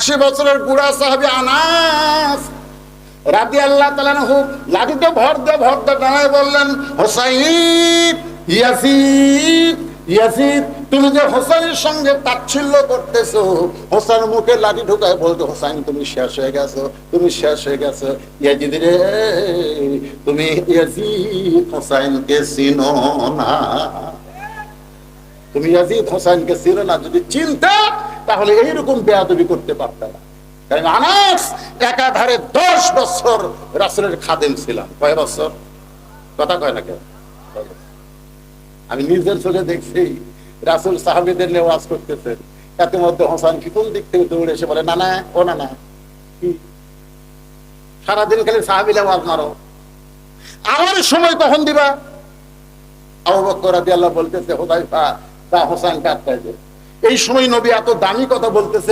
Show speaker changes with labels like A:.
A: 80 বছরের বুড়া সাহাবী আনাস রাদিয়াল্লাহু তাআলা আনহু লাঠিতে ভর দিয়ে দাঁড়ায় বললেন, হোসাইন, ইয়াজিদ, ইয়াজিদ, তুমি যে হোসেনের সঙ্গে তাচ্ছিল্য করতেছো, হোসেন মুখে লাঠি ঢুকায় বলতো, হোসাইন তুমি শেষ হয়ে গেছো, তুমি শেষ হয়ে গেছো। ইয়াজিদ রে, তুমি ইয়াজিদ হোসাইনকে চিনো না, তুমি ইয়াজিদ হোসাইনকে চিনো না। যদি চিনতে তাহলে এইরকম বেয়াদবি করতে পারতে না। কারণ আনাস একাধারে 10 বছর রাসূলের খাদেম ছিলাম। কয় বছর? কথা কয় না কেন? আমি নিজের চোখে দেখছি রাসূল সাহাবীদের নিয়ে ওয়াজ করতেছেন, এত মধ্যে হোসেন কি কোন দিক থেকে দৌড়ে এসে বলে, না না, ও না না, কি সারাদিন খালি সাহাবীরা ওয়াজ মারো, আমার সময় কখন দিবা? আবু বকর রাদিয়াল্লাহু বলতেছে, হুযায়ফা যা হোসেনকে আটকায় দে। এই সময় নবী এত দামি কথা বলতেছে,